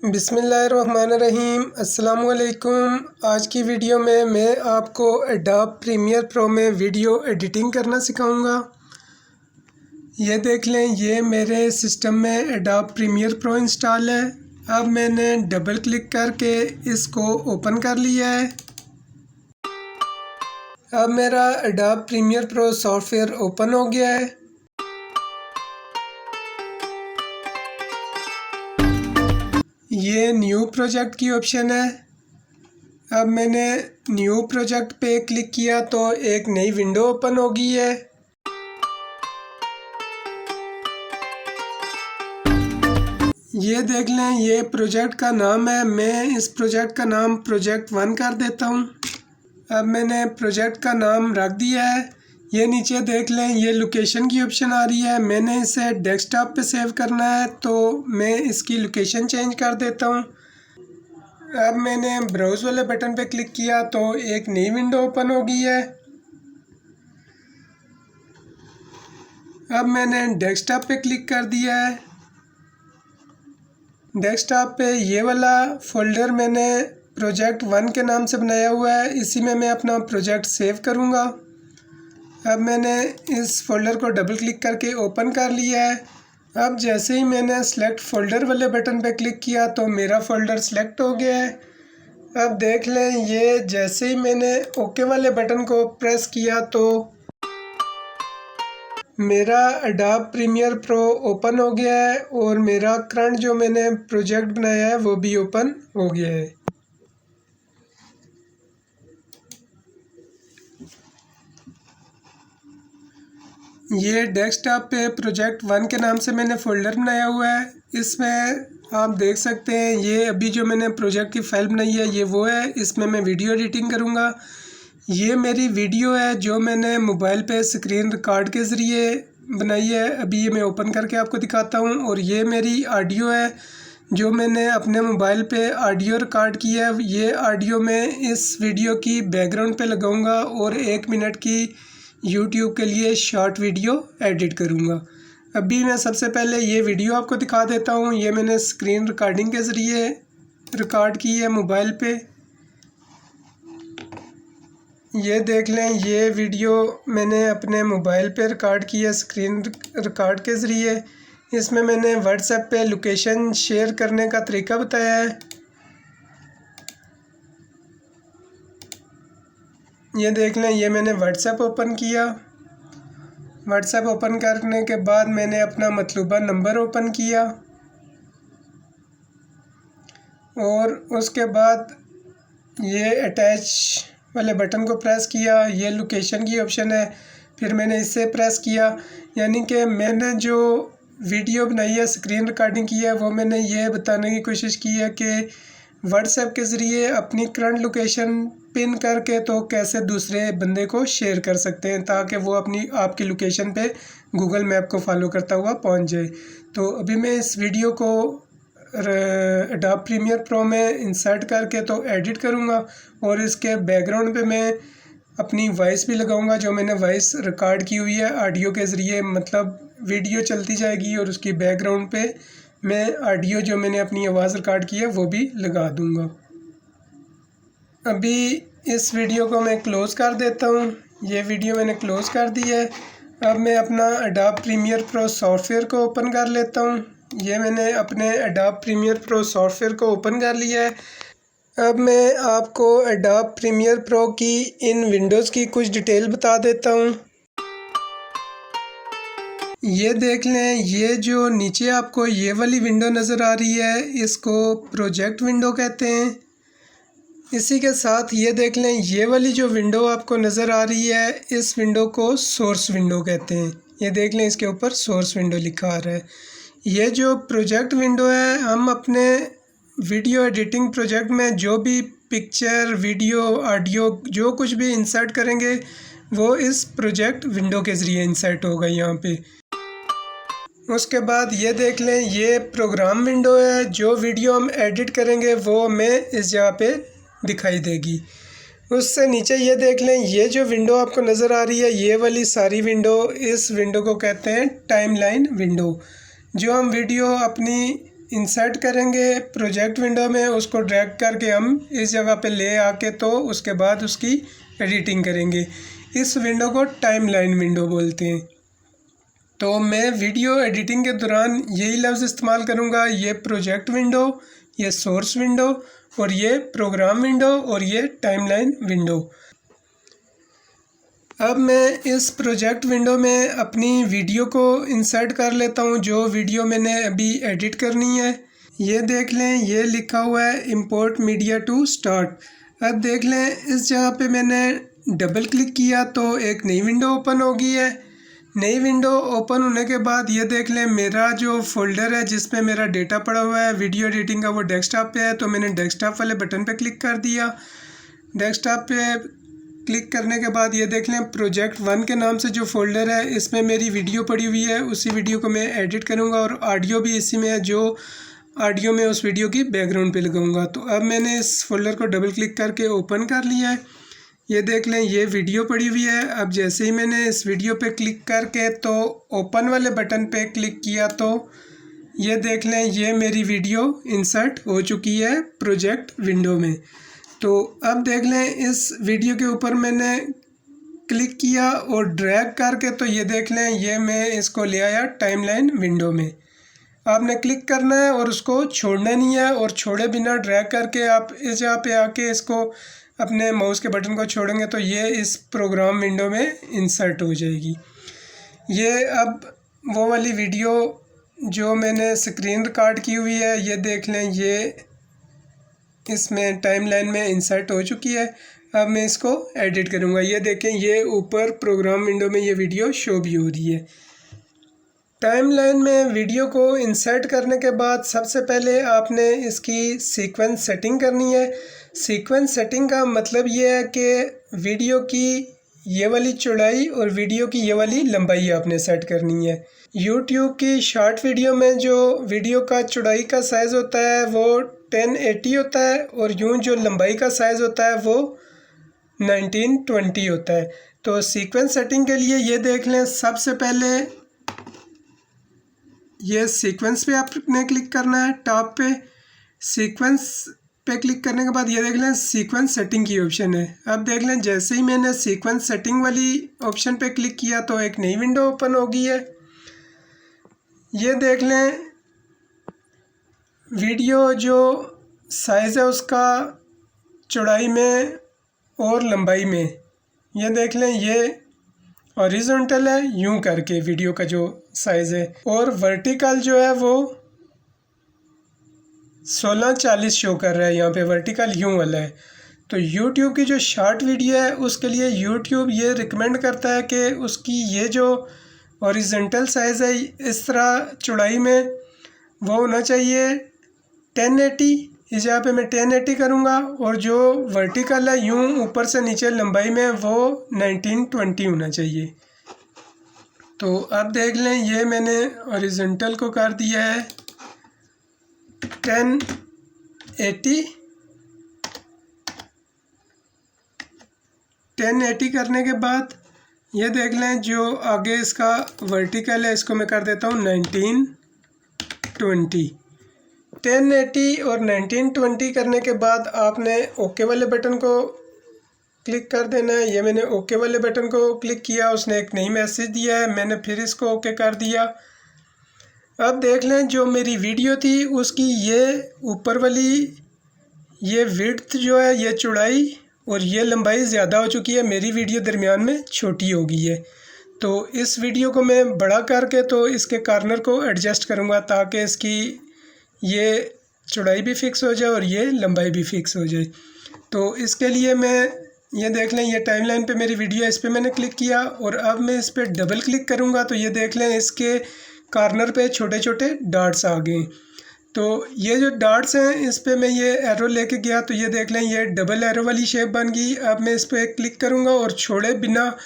बिस्मिल्लाहिर्रहमानिर्रहीम। अस्सलामुअलैकुम। आज की वीडियो में मैं आपको एडोब प्रीमियर प्रो में वीडियो एडिटिंग करना सिखाऊंगा। ये देख लें, ये मेरे सिस्टम में एडोब प्रीमियर प्रो इंस्टॉल है। अब मैंने डबल क्लिक करके इसको ओपन कर लिया है। अब मेरा Adobe Premiere Pro software open हो गया है। ये न्यू प्रोजेक्ट की ऑप्शन है। अब मैंने न्यू प्रोजेक्ट पे क्लिक किया तो एक नई विंडो ओपन हो गई है। ये देख लें, ये प्रोजेक्ट का नाम है। मैं इस प्रोजेक्ट का नाम प्रोजेक्ट 1 कर देता हूँ। अब मैंने प्रोजेक्ट का नाम रख दिया है। ये नीचे देख लें, ये लोकेशन की ऑप्शन आ रही है। मैंने इसे डेस्कटॉप पे सेव करना है तो मैं इसकी लोकेशन चेंज कर देता हूँ। अब मैंने ब्राउज़ वाले बटन पे क्लिक किया तो एक नई विंडो ओपन हो गई है। अब मैंने डेस्कटॉप पे क्लिक कर दिया है। डेस्कटॉप पे ये वाला फ़ोल्डर मैंने प्रोजेक्ट 1 के नाम से बनाया हुआ है। इसी में मैं अपना प्रोजेक्ट सेव करूँगा। अब मैंने इस फ़ोल्डर को डबल क्लिक करके ओपन कर लिया है। अब जैसे ही मैंने सेलेक्ट फ़ोल्डर वाले बटन पे क्लिक किया तो मेरा फ़ोल्डर सेलेक्ट हो गया है। अब देख लें, ये जैसे ही मैंने ओके वाले बटन को प्रेस किया तो मेरा एडोब प्रीमियर प्रो ओपन हो गया है और मेरा करंट जो मैंने प्रोजेक्ट बनाया है वो भी ओपन हो गया है। ये डेस्कटॉप पे प्रोजेक्ट 1 के नाम से मैंने फ़ोल्डर बनाया हुआ है। इसमें आप देख सकते हैं, ये अभी जो मैंने प्रोजेक्ट की फ़ाइल बनाई है ये वो है। इसमें मैं वीडियो एडिटिंग करूँगा। ये मेरी वीडियो है जो मैंने मोबाइल पे स्क्रीन रिकॉर्ड के ज़रिए बनाई है। अभी ये मैं ओपन करके आपको दिखाता हूँ। और ये मेरी ऑडियो है जो मैंने अपने मोबाइल पे ऑडियो रिकॉर्ड किया है। ये ऑडियो मैं इस वीडियो की बैकग्राउंड पे लगाऊंगा और 1 मिनट की यूट्यूब के लिए शॉर्ट वीडियो एडिट करूँगा। अभी मैं सबसे पहले ये वीडियो आपको दिखा देता हूँ। ये मैंने स्क्रीन रिकॉर्डिंग के ज़रिए रिकॉर्ड की है मोबाइल पे। ये देख लें, ये वीडियो मैंने अपने मोबाइल पे रिकॉर्ड की है स्क्रीन रिकॉर्ड के ज़रिए। इसमें मैंने व्हाट्सएप पे लोकेशन शेयर करने का तरीका बताया है। ये देख लें, ये मैंने व्हाट्सएप ओपन किया। व्हाट्सएप ओपन करने के बाद मैंने अपना मतलूबा नंबर ओपन किया और उसके बाद ये अटैच वाले बटन को प्रेस किया। ये लोकेशन की ऑप्शन है, फिर मैंने इसे प्रेस किया। यानी कि मैंने जो वीडियो बनाई है स्क्रीन रिकॉर्डिंग की है वो मैंने ये बताने की कोशिश की है कि व्हाट्सएप के ज़रिए अपनी करंट लोकेशन पिन करके तो कैसे दूसरे बंदे को शेयर कर सकते हैं ताकि वो अपनी आपकी लोकेशन पे गूगल मैप को फॉलो करता हुआ पहुंच जाए। तो अभी मैं इस वीडियो को एडोब प्रीमियर प्रो में इंसर्ट करके तो एडिट करूँगा और इसके बैकग्राउंड पे मैं अपनी वॉइस भी लगाऊंगा जो मैंने वॉइस रिकॉर्ड की हुई है ऑडियो के ज़रिए। मतलब वीडियो चलती जाएगी और उसकी बैकग्राउंड पे मैं ऑडियो जो मैंने अपनी आवाज़ रिकॉर्ड की है वो भी लगा दूंगा। अभी इस वीडियो को मैं क्लोज़ कर देता हूँ। ये वीडियो मैंने क्लोज़ कर दी है। अब मैं अपना एडोब प्रीमियर प्रो सॉफ्टवेयर को ओपन कर लेता हूँ। ये मैंने अपने एडोब प्रीमियर प्रो सॉफ्टवेयर को ओपन कर लिया है। अब मैं आपको एडोब प्रीमियर प्रो की इन विंडोज़ की कुछ डिटेल बता देता हूँ। ये देख लें, ये जो नीचे आपको ये वाली विंडो नज़र आ रही है इसको प्रोजेक्ट विंडो कहते हैं। इसी के साथ ये देख लें, ये वाली जो विंडो आपको नज़र आ रही है इस विंडो को सोर्स विंडो कहते हैं। ये देख लें, इसके ऊपर सोर्स विंडो लिखा आ रहा है। ये जो प्रोजेक्ट विंडो है, हम अपने वीडियो एडिटिंग प्रोजेक्ट में जो भी पिक्चर वीडियो ऑडियो जो कुछ भी इंसर्ट करेंगे वो इस प्रोजेक्ट विंडो के ज़रिए इंसर्ट होगा यहाँ पे। उसके बाद ये देख लें, ये प्रोग्राम विंडो है। जो वीडियो हम एडिट करेंगे वो हमें इस जगह पे दिखाई देगी। उससे नीचे ये देख लें, ये जो विंडो आपको नज़र आ रही है ये वाली सारी विंडो, इस विंडो को कहते हैं टाइमलाइन विंडो। जो हम वीडियो अपनी इंसर्ट करेंगे प्रोजेक्ट विंडो में, उसको ड्रैग करके हम इस जगह पे ले आके तो उसके बाद उसकी एडिटिंग करेंगे। इस विंडो को टाइमलाइन विंडो बोलते हैं। तो मैं वीडियो एडिटिंग के दौरान यही लफ्ज़ इस्तेमाल करूँगा, ये प्रोजेक्ट विंडो, ये सोर्स विंडो और ये प्रोग्राम विंडो और ये टाइमलाइन विंडो। अब मैं इस प्रोजेक्ट विंडो में अपनी वीडियो को इंसर्ट कर लेता हूँ, जो वीडियो मैंने अभी एडिट करनी है। ये देख लें, ये लिखा हुआ है इंपोर्ट मीडिया टू स्टार्ट। अब देख लें, इस जगह पे मैंने डबल क्लिक किया तो एक नई विंडो ओपन हो गई है। नई विंडो ओपन होने के बाद ये देख लें, मेरा जो फोल्डर है जिसमें मेरा डेटा पड़ा हुआ है वीडियो एडिटिंग का, वो डेस्कटॉप पे है। तो मैंने डेस्कटॉप वाले बटन पे क्लिक कर दिया। डेस्कटॉप पे क्लिक करने के बाद ये देख लें, प्रोजेक्ट 1 के नाम से जो फ़ोल्डर है इसमें मेरी वीडियो पड़ी हुई है। उसी वीडियो को मैं एडिट करूँगा और ऑडियो भी इसी में है, जो ऑडियो में उस वीडियो की बैकग्राउंड पे लगाऊंगा। तो अब मैंने इस फोल्डर को डबल क्लिक करके ओपन कर लिया है। ये देख लें, ये वीडियो पड़ी हुई है। अब जैसे ही मैंने इस वीडियो पे क्लिक करके तो ओपन वाले बटन पे क्लिक किया तो ये देख लें, ये मेरी वीडियो इंसर्ट हो चुकी है प्रोजेक्ट विंडो में। तो अब देख लें, इस वीडियो के ऊपर मैंने क्लिक किया और ड्रैग करके तो ये देख लें, ये मैं इसको ले आया टाइमलाइन विंडो में। आपने क्लिक करना है और उसको छोड़ना नहीं है, और छोड़े बिना ड्रैग करके आप इस जगह पे आके इसको अपने माउस के बटन को छोड़ेंगे तो ये इस प्रोग्राम विंडो में इंसर्ट हो जाएगी। ये अब वो वाली वीडियो जो मैंने स्क्रीन रिकॉर्ड की हुई है, ये देख लें, ये इसमें टाइमलाइन में इंसर्ट हो चुकी है। अब मैं इसको एडिट करूँगा। ये देखें, ये ऊपर प्रोग्राम विंडो में ये वीडियो शो भी हो रही है। टाइमलाइन में वीडियो को इंसर्ट करने के बाद सबसे पहले आपने इसकी सीक्वेंस सेटिंग करनी है। सीक्वेंस सेटिंग का मतलब ये है कि वीडियो की ये वाली चौड़ाई और वीडियो की ये वाली लंबाई आपने सेट करनी है। यूट्यूब की शॉर्ट वीडियो में जो वीडियो का चौड़ाई का साइज़ होता है वो 1080 होता है, और यूँ जो लंबाई का साइज़ होता है वो 1920 होता है। तो सीक्वेंस सेटिंग के लिए ये देख लें, सबसे पहले ये सीक्वेंस पे आपने क्लिक करना है टॉप पे। सीक्वेंस पे क्लिक करने के बाद ये देख लें, सीक्वेंस सेटिंग की ऑप्शन है। अब देख लें, जैसे ही मैंने सीक्वेंस सेटिंग वाली ऑप्शन पे क्लिक किया तो एक नई विंडो ओपन हो गई है। ये देख लें, वीडियो जो साइज़ है उसका चौड़ाई में और लंबाई में, ये देख लें, ये हॉरिजॉन्टल है यूं करके वीडियो का जो साइज़ है, और वर्टिकल जो है वो 1640 शो कर रहा है। यहाँ पे वर्टिकल यूं वाला है। तो YouTube की जो शॉर्ट वीडियो है उसके लिए YouTube ये रिकमेंड करता है कि उसकी ये जो हॉरिजॉन्टल साइज़ है इस तरह चौड़ाई में वो होना चाहिए 1080। इस जगह पे मैं 1080 करूँगा, और जो वर्टिकल है यूं ऊपर से नीचे लंबाई में वो 1920 होना चाहिए। तो अब देख लें, ये मैंने हॉरिजॉन्टल को कर दिया है 1080। 1080 करने के बाद ये देख लें, जो आगे इसका वर्टिकल है इसको मैं कर देता हूँ 1920। 1080 और 1920 करने के बाद आपने ओके वाले बटन को क्लिक कर देना है। ये मैंने ओके वाले बटन को क्लिक किया, उसने एक नई मैसेज दिया है, मैंने फिर इसको ओके कर दिया। अब देख लें, जो मेरी वीडियो थी उसकी ये ऊपर वाली ये विड्थ जो है, ये चौड़ाई और ये लंबाई ज़्यादा हो चुकी है। मेरी वीडियो दरमियान में छोटी हो गई है। तो इस वीडियो को मैं बड़ा करके तो इसके कॉर्नर को एडजस्ट करूँगा ताकि इसकी ये चौड़ाई भी फिक्स हो जाए और ये लंबाई भी फिक्स हो जाए। तो इसके लिए मैं ये देख लें, ये टाइमलाइन पे मेरी वीडियो है, इस पर मैंने क्लिक किया और अब मैं इस पर डबल क्लिक करूँगा तो ये देख लें, इसके कॉर्नर पे छोटे छोटे डॉट्स आ गए। तो ये जो डॉट्स हैं इस पर मैं ये एरो लेके गया तो ये देख लें, ये डबल एरो वाली शेप बन गई। अब मैं इस पर क्लिक करूँगा और छोड़े बिना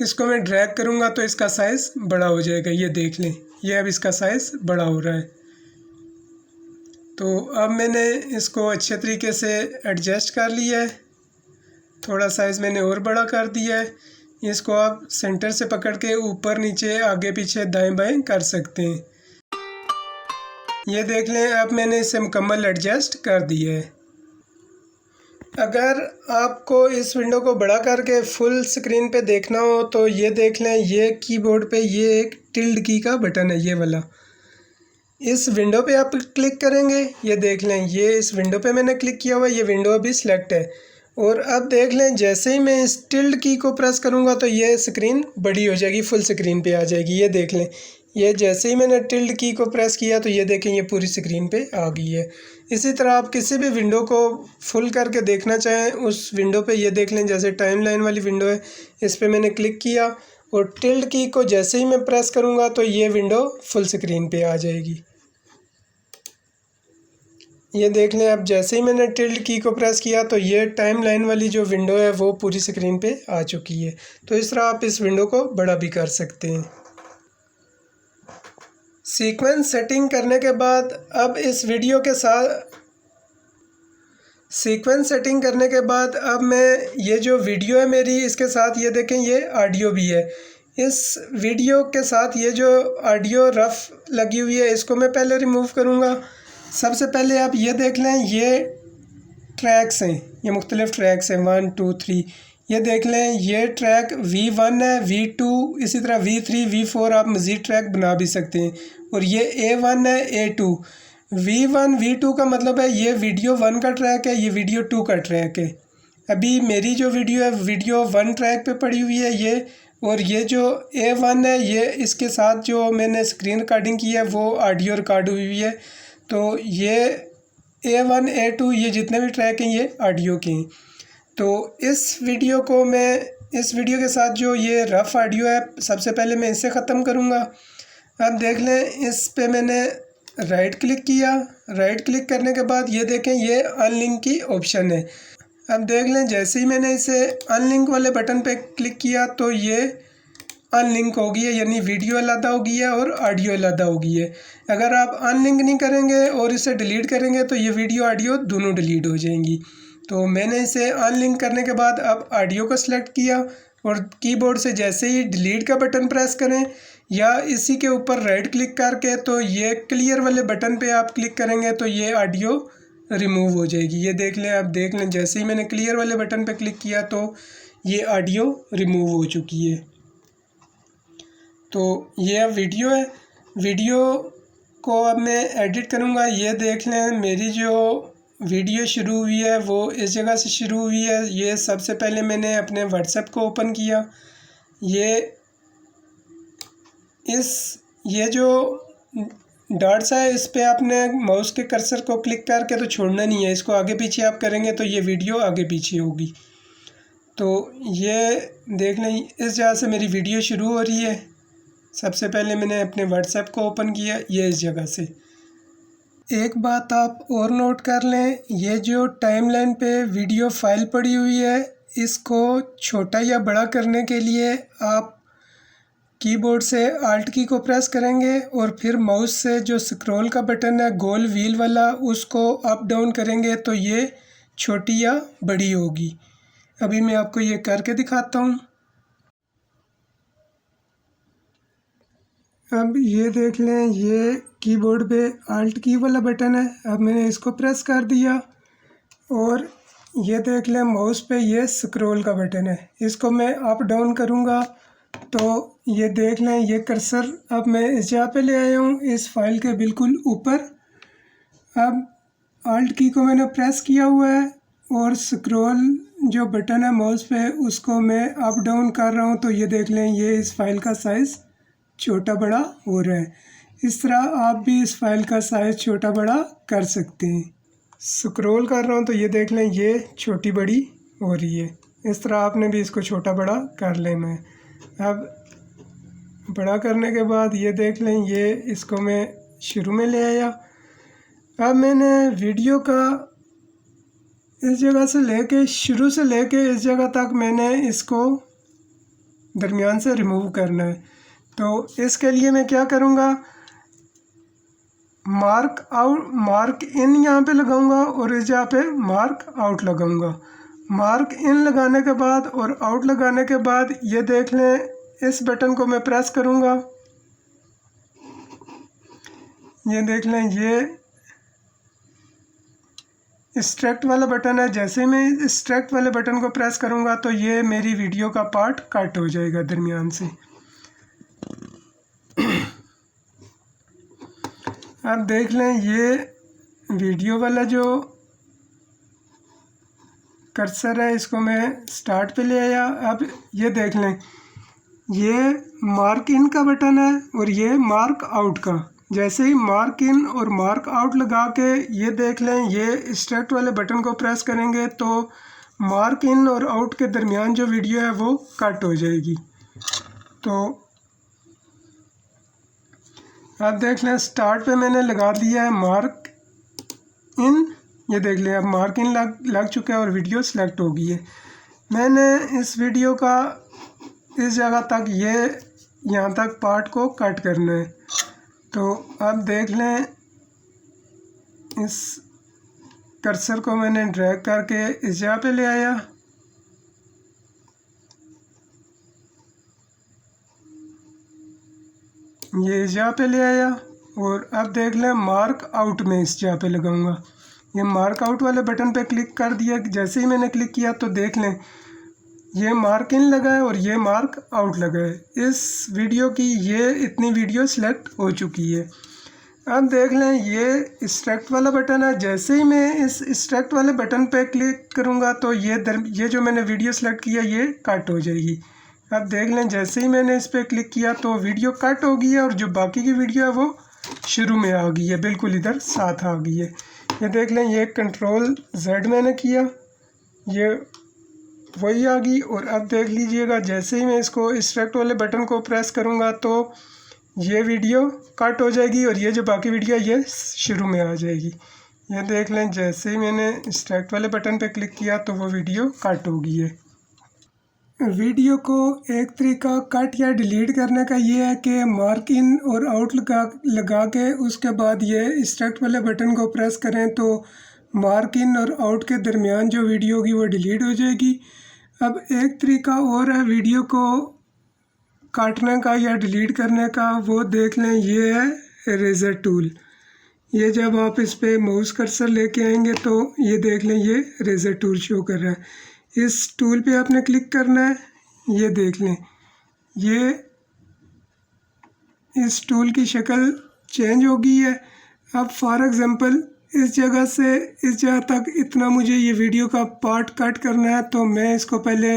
इसको मैं ड्रैग करूँगा तो इसका साइज़ बड़ा हो जाएगा। ये देख लें, ये अब इसका साइज़ बड़ा हो रहा है। तो अब मैंने इसको अच्छे तरीके से एडजस्ट कर लिया है, थोड़ा साइज़ मैंने और बड़ा कर दिया है। इसको आप सेंटर से पकड़ के ऊपर नीचे आगे पीछे दाएं बाएं कर सकते हैं। ये देख लें, अब मैंने इसे मुकम्मल एडजस्ट कर दिया है। अगर आपको इस विंडो को बड़ा करके फुल स्क्रीन पे देखना हो तो ये देख लें, ये कीबोर्ड पे ये एक टिल्ड की का बटन है, ये वाला। इस विंडो पे आप क्लिक करेंगे, ये देख लें, ये इस विंडो पे मैंने क्लिक किया हुआ है, ये विंडो अभी सिलेक्ट है। और अब देख लें, जैसे ही मैं इस टिल्ड की को प्रेस करूँगा तो ये स्क्रीन बड़ी हो जाएगी, फुल स्क्रीन पे आ जाएगी। ये देख लें, ये जैसे ही मैंने टिल्ड की को प्रेस किया तो ये देखें, ये पूरी स्क्रीन पे आ गई है। इसी तरह आप किसी भी विंडो को फुल करके देखना चाहें उस विंडो पे, ये देख लें, जैसे टाइमलाइन वाली विंडो है, इस पर मैंने क्लिक किया और टिल्ड की को जैसे ही मैं प्रेस करूँगा तो ये विंडो फुल स्क्रीन पे आ जाएगी। ये देख लें, अब जैसे ही मैंने टिल्ड की को प्रेस किया तो ये टाइमलाइन वाली जो विंडो है वो पूरी स्क्रीन पे आ चुकी है। तो इस तरह आप इस विंडो को बड़ा भी कर सकते हैं। सीक्वेंस सेटिंग करने के बाद अब इस वीडियो के साथ सीक्वेंस सेटिंग करने के बाद अब मैं ये जो वीडियो है मेरी, इसके साथ ये देखें, ये ऑडियो भी है। इस वीडियो के साथ ये जो ऑडियो रफ लगी हुई है इसको मैं पहले रिमूव करूँगा। सबसे पहले आप ये देख लें, ये ट्रैक्स हैं, ये मुख्तलिफ़ ट्रैक्स हैं, 1 2 3। ये देख लें, ये ट्रैक V1 है, V2, इसी तरह V3 V4 आप मज़ीद ट्रैक बना भी सकते हैं। और ये A1 है, A2। V1 V2 का मतलब है ये वीडियो 1 का ट्रैक है, ये वीडियो 2 का ट्रैक है। अभी मेरी जो वीडियो है वीडियो 1 ट्रैक पे पड़ी हुई है ये, और ये जो A1 है ये इसके साथ जो मैंने स्क्रीन रिकॉर्डिंग की है वो ऑडियो रिकॉर्ड हुई हुई है। तो ये A1 A2 ये जितने भी ट्रैक हैं ये ऑडियो के हैं। तो इस वीडियो के साथ जो ये रफ़ ऑडियो है, सबसे पहले मैं इसे ख़त्म करूँगा। अब देख लें, इस पे मैंने राइट क्लिक किया। राइट क्लिक करने के बाद ये देखें, ये अनलिंक की ऑप्शन है। अब देख लें, जैसे ही मैंने इसे अनलिंक वाले बटन पे क्लिक किया तो ये अनलिंक हो गई है, यानी वीडियो अलग हो गई है और ऑडियो अलग हो गई है। अगर आप अनलिंक नहीं करेंगे और इसे डिलीट करेंगे तो ये वीडियो ऑडियो दोनों डिलीट हो जाएंगी। तो मैंने इसे अनलिंक करने के बाद अब ऑडियो को सिलेक्ट किया और कीबोर्ड से जैसे ही डिलीट का बटन प्रेस करें या इसी के ऊपर राइट क्लिक करके तो ये क्लियर वाले बटन पे आप क्लिक करेंगे तो ये ऑडियो रिमूव हो जाएगी। ये देख लें, आप देख लें, जैसे ही मैंने क्लियर वाले बटन पे क्लिक किया तो ये ऑडियो रिमूव हो चुकी है। तो ये अब वीडियो है, वीडियो को अब मैं एडिट करूँगा। ये देख लें, मेरी जो वीडियो शुरू हुई है वो इस जगह से शुरू हुई है। ये सबसे पहले मैंने अपने व्हाट्सएप को ओपन किया। ये जो डॉट्स है इस पे आपने माउस के कर्सर को क्लिक करके तो छोड़ना नहीं है, इसको आगे पीछे आप करेंगे तो ये वीडियो आगे पीछे होगी। तो ये देख लें, इस जगह से मेरी वीडियो शुरू हो रही है। सबसे पहले मैंने अपने व्हाट्सएप को ओपन किया, ये इस जगह से। एक बात आप और नोट कर लें, ये जो टाइमलाइन पे वीडियो फाइल पड़ी हुई है इसको छोटा या बड़ा करने के लिए आप कीबोर्ड से आल्ट की को प्रेस करेंगे और फिर माउस से जो स्क्रॉल का बटन है गोल व्हील वाला उसको अप डाउन करेंगे तो ये छोटी या बड़ी होगी। अभी मैं आपको ये करके दिखाता हूँ। अब ये देख लें, ये कीबोर्ड पे आल्ट की वाला बटन है। अब मैंने इसको प्रेस कर दिया और ये देख लें, माउस पे ये स्क्रॉल का बटन है, इसको मैं अप डाउन करूँगा तो ये देख लें, ये कर्सर अब मैं इस जगह पे ले आया हूँ, इस फाइल के बिल्कुल ऊपर। अब आल्ट की को मैंने प्रेस किया हुआ है और स्क्रॉल जो बटन है माउस पे उसको मैं अप डाउन कर रहा हूँ तो ये देख लें, ये इस फाइल का साइज़ छोटा बड़ा हो रहा है। इस तरह आप भी इस फाइल का साइज़ छोटा बड़ा कर सकते हैं। स्क्रॉल कर रहा हूँ तो ये देख लें, ये छोटी बड़ी हो रही है। इस तरह आपने भी इसको छोटा बड़ा कर लेना है। अब बड़ा करने के बाद ये देख लें, ये इसको मैं शुरू में ले आया। अब मैंने वीडियो का इस जगह से लेके शुरू से लेके इस जगह तक मैंने इसको दरमियान से रिमूव करना है। तो इसके लिए मैं क्या करूँगा, मार्क इन यहाँ पे लगाऊंगा और इस जगह पे मार्क आउट लगाऊंगा। मार्क इन लगाने के बाद और आउट लगाने के बाद ये देख लें, इस बटन को मैं प्रेस करूँगा। ये देख लें, ये एक्सट्रैक्ट वाला बटन है। जैसे ही मैं एक्सट्रैक्ट वाले बटन को प्रेस करूँगा तो ये मेरी वीडियो का पार्ट कट हो जाएगा दरमियान से। अब देख लें, ये वीडियो वाला जो कर्सर है इसको मैं स्टार्ट पे ले आया। अब ये देख लें, ये मार्क इन का बटन है और ये मार्क आउट का। जैसे ही मार्क इन और मार्क आउट लगा के ये देख लें, ये एक्सट्रैक्ट वाले बटन को प्रेस करेंगे तो मार्क इन और आउट के दरमियान जो वीडियो है वो कट हो जाएगी। तो अब देख लें, स्टार्ट पे मैंने लगा दिया है मार्क इन। ये देख लें, अब मार्क इन लग चुका है और वीडियो सेलेक्ट हो गई है। मैंने इस वीडियो का इस जगह तक यहाँ तक पार्ट को कट करना है। तो अब देख लें, इस कर्सर को मैंने ड्रैग करके इस जगह पे ले आया। ये इस जगह पे ले आया और अब देख लें, मार्क आउट में इस जगह पे लगाऊंगा। ये मार्क आउट वाले बटन पे क्लिक कर दिया। जैसे ही मैंने क्लिक किया तो देख लें, ये मार्क इन लगा है और ये मार्क आउट लगा है। इस वीडियो की ये इतनी वीडियो सेलेक्ट हो चुकी है। अब देख लें, ये एक्सट्रैक्ट वाला बटन है। जैसे ही मैं इस एक्सट्रैक्ट वाले बटन पे क्लिक करूँगा तो ये जो मैंने वीडियो सेलेक्ट किया ये कट हो जाएगी। अब देख लें, जैसे ही मैंने इस पर क्लिक किया तो वीडियो कट हो गई है और जो बाकी की वीडियो है वो शुरू में आ गई है, बिल्कुल इधर साथ आ गई है। ये देख लें, ये कंट्रोल Z मैंने किया, ये वही आ गई। और अब देख लीजिएगा, जैसे ही मैं इसको एक्सट्रैक्ट वाले बटन को प्रेस करूँगा तो ये वीडियो कट हो जाएगी और ये जो बाकी वीडियो ये शुरू में आ जाएगी। ये देख लें, जैसे ही मैंने एक्सट्रैक्ट वाले बटन पे क्लिक किया तो वो वीडियो कट हो गई है। वीडियो को एक तरीका कट या डिलीट करने का ये है कि मार्क इन और आउट लगा के उसके बाद ये एक्सट्रैक्ट वाले बटन को प्रेस करें तो मार्क इन और आउट के दरमियान जो वीडियो होगी वो डिलीट हो जाएगी। अब एक तरीका और है वीडियो को काटने का या डिलीट करने का, वो देख लें, ये है इरेज़र टूल। ये जब आप इस पर माउस कर्सर लेके आएंगे तो ये देख लें, ये इरेज़र टूल शो कर रहा है। इस टूल पे आपने क्लिक करना है। ये देख लें, ये इस टूल की शक्ल चेंज हो गई है। अब फॉर एग्ज़ाम्पल इस जगह से इस जगह तक इतना मुझे ये वीडियो का पार्ट कट करना है तो मैं इसको पहले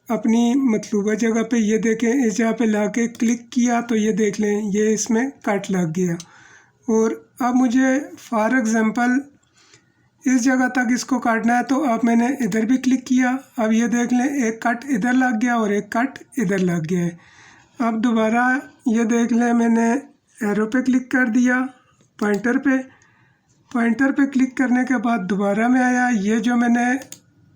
अपनी मतलूबा जगह पे, ये देखें, इस जगह पे लाके क्लिक किया तो ये देख लें, ये इसमें कट लग गया। और अब मुझे फॉर एग्ज़ाम्पल इस जगह तक इसको काटना है तो अब मैंने इधर भी क्लिक किया। अब ये देख लें, एक कट इधर लग गया और एक कट इधर लग गया है। अब दोबारा ये देख लें, मैंने एरो पे क्लिक कर दिया, पॉइंटर पे क्लिक करने के बाद दोबारा मैं आया। ये जो मैंने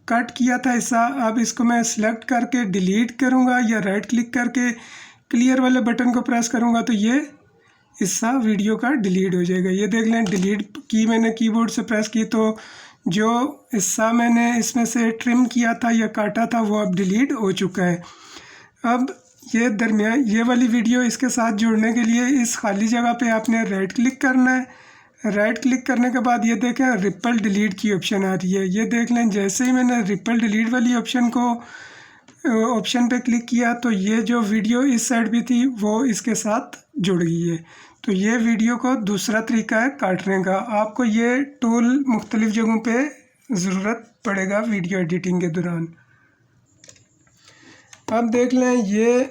कट किया था हिस्सा, अब इसको मैं सिलेक्ट करके डिलीट करूँगा या राइट क्लिक करके क्लियर वाले बटन को प्रेस करूँगा तो ये हिस्सा वीडियो का डिलीट हो जाएगा। ये देख लें, डिलीट की मैंने कीबोर्ड से प्रेस की तो जो हिस्सा मैंने इसमें से ट्रिम किया था या काटा था वो अब डिलीट हो चुका है। अब ये दरमियान ये वाली वीडियो इसके साथ जोड़ने के लिए इस खाली जगह पे आपने राइट क्लिक करना है। राइट क्लिक करने के बाद ये देखें, रिपल डिलीट की ऑप्शन आ रही है। ये देख लें, जैसे ही मैंने रिपल डिलीट वाली ऑप्शन पे क्लिक किया तो ये जो वीडियो इस साइड भी थी वो इसके साथ जुड़ गई है। तो ये वीडियो को दूसरा तरीका है काटने का। आपको ये टूल मुख्तलिफ़ जगहों पे ज़रूरत पड़ेगा वीडियो एडिटिंग के दौरान। अब देख लें, ये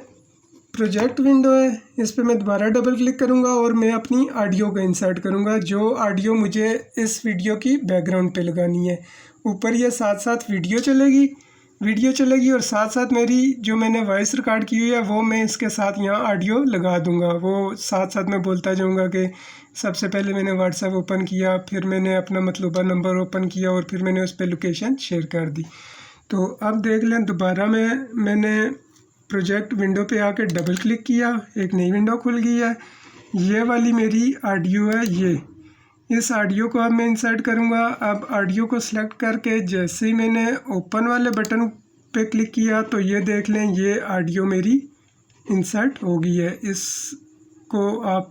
प्रोजेक्ट विंडो है, इस पर मैं दोबारा डबल क्लिक करूँगा और मैं अपनी ऑडियो को इंसर्ट करूँगा, जो ऑडियो मुझे इस वीडियो की बैकग्राउंड पे लगानी है। ऊपर ये साथ साथ वीडियो चलेगी और साथ साथ मेरी जो मैंने वॉइस रिकॉर्ड की हुई है वो मैं इसके साथ यहाँ ऑडियो लगा दूँगा। वो साथ साथ मैं बोलता जाऊँगा कि सबसे पहले मैंने व्हाट्सएप ओपन किया, फिर मैंने अपना मतलूबा नंबर ओपन किया और फिर मैंने उस पर लोकेशन शेयर कर दी। तो अब देख लें, दोबारा मैंने प्रोजेक्ट विंडो पे आके डबल क्लिक किया, एक नई विंडो खुल गई है। ये वाली मेरी ऑडियो है। इस ऑडियो को अब मैं इंसर्ट करूँगा। अब ऑडियो को सिलेक्ट करके जैसे ही मैंने ओपन वाले बटन पे क्लिक किया तो ये देख लें, ये ऑडियो मेरी इंसर्ट हो गई है। इसको आप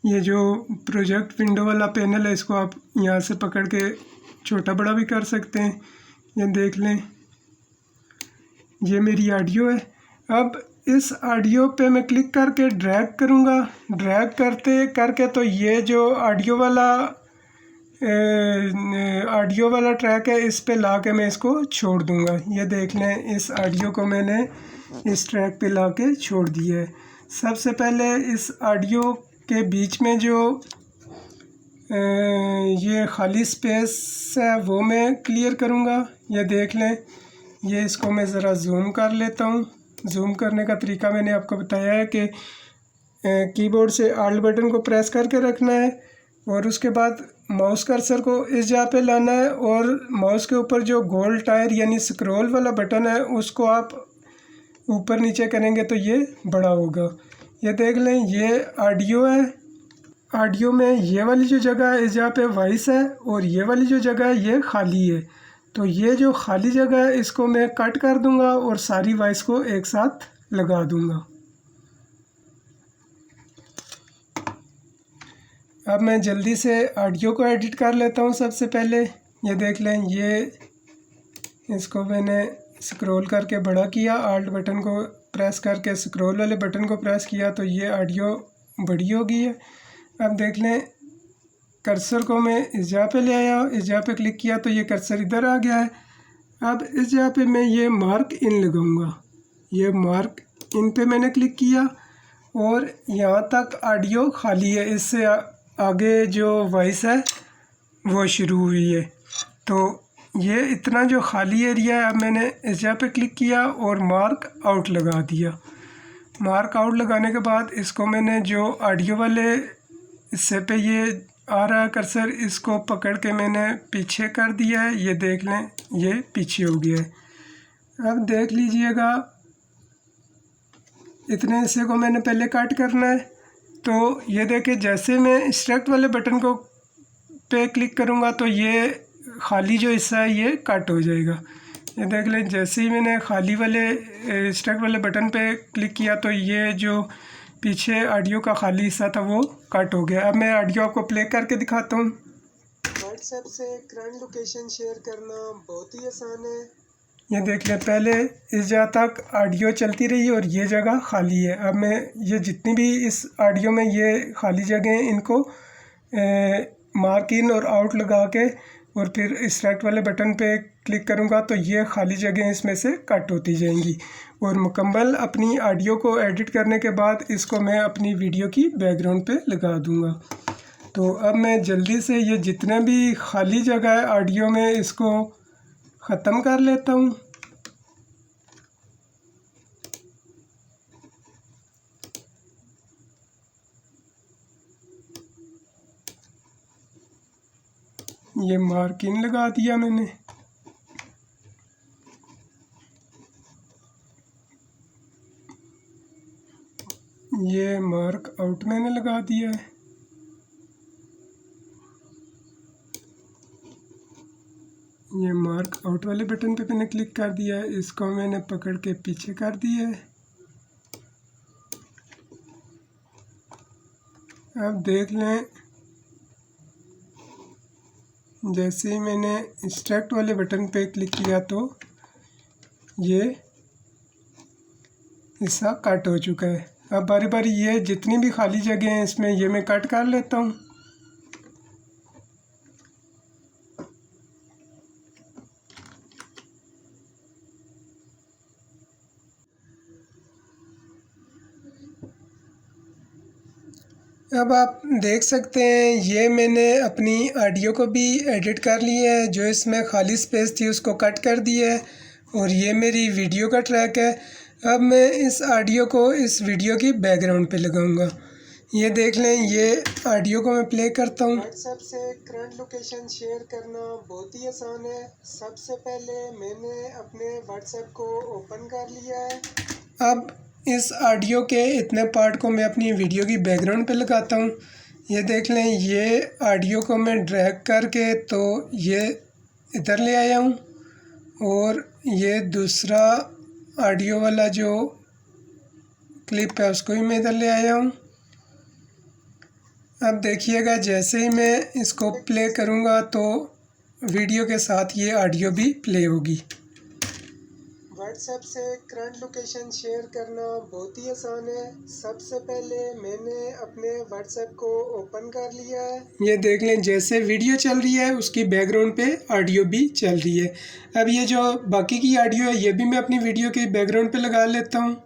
ये जो प्रोजेक्ट विंडो वाला पैनल है इसको आप यहाँ से पकड़ के छोटा बड़ा भी कर सकते हैं। ये देख लें, ये मेरी ऑडियो है। अब इस ऑडियो पे मैं क्लिक करके ड्रैग करूँगा। ड्रैग करते करके तो ये जो ऑडियो वाला ट्रैक है इस पे ला के मैं इसको छोड़ दूँगा। ये देख लें, इस ऑडियो को मैंने इस ट्रैक पे ला के छोड़ दिया है। सबसे पहले इस ऑडियो के बीच में जो ये खाली स्पेस है वो मैं क्लियर करूँगा। ये देख लें, ये इसको मैं ज़रा जूम कर लेता हूँ। जूम करने का तरीका मैंने आपको बताया है कि कीबोर्ड से आल्ट बटन को प्रेस करके रखना है और उसके बाद माउस कर्सर को इस जगह पे लाना है और माउस के ऊपर जो गोल टायर यानी स्क्रॉल वाला बटन है उसको आप ऊपर नीचे करेंगे तो ये बड़ा होगा। ये देख लें, ये ऑडियो है। ऑडियो में ये वाली जो जगह है इस जगह पे वॉइस है और ये वाली जो जगह है ये खाली है। तो ये जो खाली जगह है इसको मैं कट कर दूंगा और सारी वॉइस को एक साथ लगा दूंगा। अब मैं जल्दी से ऑडियो को एडिट कर लेता हूँ। सबसे पहले ये देख लें, ये इसको मैंने स्क्रॉल करके बड़ा किया, आल्ट बटन को प्रेस करके स्क्रॉल वाले बटन को प्रेस किया तो ये ऑडियो बड़ी हो गई है। अब देख लें, कर्सर को मैं इस जगह पे ले आया, इस जगह पे क्लिक किया तो ये कर्सर इधर आ गया है। अब इस जगह पे मैं ये मार्क इन लगाऊंगा। ये मार्क इन पे मैंने क्लिक किया और यहाँ तक ऑडियो खाली है, इससे आगे जो वॉइस है वो शुरू हुई है। तो ये इतना जो खाली एरिया है, अब मैंने इस जगह पे क्लिक किया और मार्क आउट लगा दिया। मार्क आउट लगाने के बाद इसको मैंने जो ऑडियो वाले हिस्से पे ये आ रहा है कर्सर, इसको पकड़ के मैंने पीछे कर दिया है। ये देख लें, ये पीछे हो गया है। अब देख लीजिएगा, इतने हिस्से को मैंने पहले कट करना है। तो ये देखें, जैसे मैं एक्सट्रैक्ट वाले बटन को पे क्लिक करूँगा तो ये खाली जो हिस्सा है ये कट हो जाएगा। ये देख लें, जैसे ही मैंने खाली वाले एक्सट्रैक्ट वाले बटन पे क्लिक किया तो ये जो पीछे ऑडियो का खाली हिस्सा था वो कट हो गया। अब मैं ऑडियो आपको प्ले करके दिखाता हूँ। व्हाट्सएप से करंट लोकेशन शेयर करना बहुत ही आसान है। ये देख लें, पहले इस जगह तक ऑडियो चलती रही और ये जगह खाली है। अब मैं ये जितनी भी इस ऑडियो में ये खाली जगह हैं इनको मार्क इन और आउट लगा के और फिर एक्सट्रैक्ट वाले बटन पे क्लिक करूँगा तो ये खाली जगह इसमें से कट होती जाएंगी। और मुकम्मल अपनी ऑडियो को एडिट करने के बाद इसको मैं अपनी वीडियो की बैकग्राउंड पे लगा दूँगा। तो अब मैं जल्दी से ये जितने भी खाली जगह है ऑडियो में इसको ख़त्म कर लेता हूँ। ये मार्क इन लगा दिया मैंने। ये मार्क आउट मैंने लगा दिया है। ये मार्क आउट वाले बटन पे मैंने क्लिक कर दिया है, इसको मैंने पकड़ के पीछे कर दिया है। अब देख लें, जैसे ही मैंने एक्सट्रैक्ट वाले बटन पे क्लिक किया तो ये हिस्सा कट हो चुका है। अब बारी बारी ये जितनी भी खाली जगह हैं इसमें ये मैं कट कर लेता हूँ। अब आप देख सकते हैं ये मैंने अपनी ऑडियो को भी एडिट कर लिया है। जो इसमें खाली स्पेस थी उसको कट कर दिया है और ये मेरी वीडियो का ट्रैक है। अब मैं इस ऑडियो को इस वीडियो की बैकग्राउंड पे लगाऊंगा। ये देख लें, ये ऑडियो को मैं प्ले करता हूँ। व्हाट्सएप से करंट लोकेशन शेयर करना बहुत ही आसान है। सबसे पहले मैंने अपने व्हाट्सएप को ओपन कर लिया है। अब इस ऑडियो के इतने पार्ट को मैं अपनी वीडियो की बैकग्राउंड पे लगाता हूँ। ये देख लें, ये ऑडियो को मैं ड्रैग करके तो ये इधर ले आया हूँ और ये दूसरा ऑडियो वाला जो क्लिप है उसको भी मैं इधर ले आया हूँ। अब देखिएगा जैसे ही मैं इसको प्ले करूँगा तो वीडियो के साथ ये ऑडियो भी प्ले होगी। व्हाट्सएप से करंट लोकेशन शेयर करना बहुत ही आसान है। सबसे पहले मैंने अपने व्हाट्सएप को ओपन कर लिया है। ये देख लें जैसे वीडियो चल रही है उसकी बैकग्राउंड पे ऑडियो भी चल रही है। अब ये जो बाकी की ऑडियो है ये भी मैं अपनी वीडियो के बैकग्राउंड पे लगा लेता हूँ।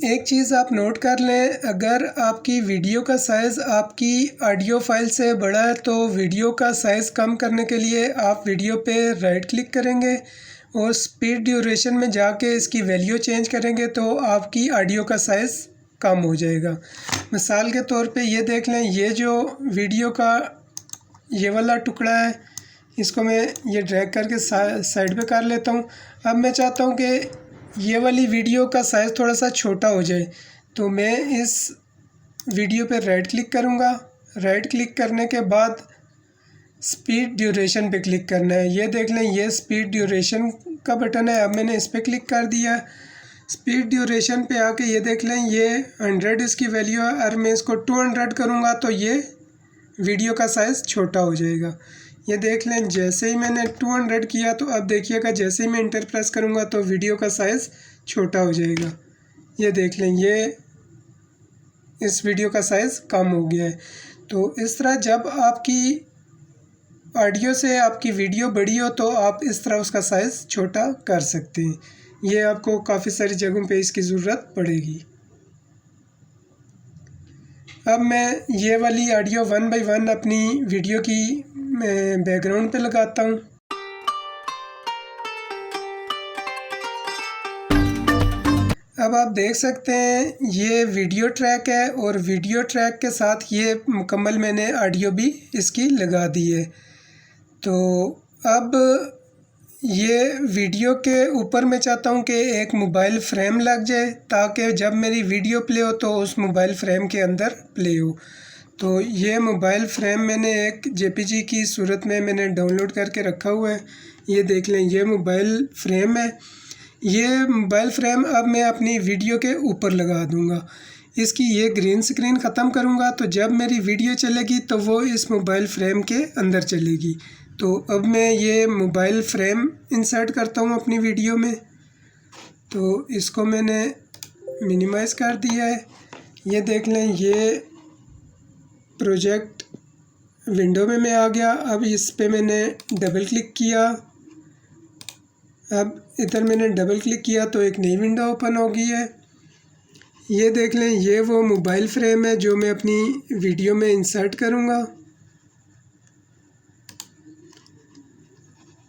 एक चीज़ आप नोट कर लें, अगर आपकी वीडियो का साइज़ आपकी ऑडियो फाइल से बड़ा है तो वीडियो का साइज़ कम करने के लिए आप वीडियो पे राइट क्लिक करेंगे और स्पीड ड्यूरेशन में जाके इसकी वैल्यू चेंज करेंगे तो आपकी ऑडियो का साइज़ कम हो जाएगा। मिसाल के तौर पे ये देख लें, ये जो वीडियो का ये वाला टुकड़ा है इसको मैं ये ड्रैग करके साइड पे कर लेता हूँ। अब मैं चाहता हूँ कि ये वाली वीडियो का साइज़ थोड़ा सा छोटा हो जाए, तो मैं इस वीडियो पे राइट क्लिक करूँगा। राइट क्लिक करने के बाद स्पीड ड्यूरेशन पे क्लिक करना है। ये देख लें ये स्पीड ड्यूरेशन का बटन है। अब मैंने इस पर क्लिक कर दिया। स्पीड ड्यूरेशन पे आके ये देख लें ये 100 इसकी वैल्यू है और मैं इसको 200 करूँगा तो ये वीडियो का साइज़ छोटा हो जाएगा। ये देख लें जैसे ही मैंने 200 किया तो अब देखिएगा जैसे ही मैं इंटर प्रेस करूँगा तो वीडियो का साइज़ छोटा हो जाएगा। ये देख लें ये इस वीडियो का साइज़ कम हो गया है। तो इस तरह जब आपकी ऑडियो से आपकी वीडियो बड़ी हो तो आप इस तरह उसका साइज़ छोटा कर सकते हैं। ये आपको काफ़ी सारी जगहों पे इसकी ज़रूरत पड़ेगी। अब मैं ये वाली ऑडियो 1 बाय 1 अपनी वीडियो की बैकग्राउंड पे लगाता हूँ। अब आप देख सकते हैं ये वीडियो ट्रैक है और वीडियो ट्रैक के साथ ये मुकम्मल मैंने ऑडियो भी इसकी लगा दी है। तो अब ये वीडियो के ऊपर मैं चाहता हूँ कि एक मोबाइल फ्रेम लग जाए ताकि जब मेरी वीडियो प्ले हो तो उस मोबाइल फ्रेम के अंदर प्ले हो। तो ये मोबाइल फ्रेम मैंने एक जेपीजी की सूरत में मैंने डाउनलोड करके रखा हुआ है। ये देख लें ये मोबाइल फ्रेम है। ये मोबाइल फ्रेम अब मैं अपनी वीडियो के ऊपर लगा दूँगा। इसकी ये ग्रीन स्क्रीन ख़त्म करूँगा तो जब मेरी वीडियो चलेगी तो वो इस मोबाइल फ्रेम के अंदर चलेगी। तो अब मैं ये मोबाइल फ्रेम इंसर्ट करता हूँ अपनी वीडियो में। तो इसको मैंने मिनिमाइज़ कर दिया है। ये देख लें ये प्रोजेक्ट विंडो में मैं आ गया। अब इस पे मैंने डबल क्लिक किया। अब इधर मैंने डबल क्लिक किया तो एक नई विंडो ओपन हो गई है। ये देख लें ये वो मोबाइल फ्रेम है जो मैं अपनी वीडियो में इंसर्ट करूँगा।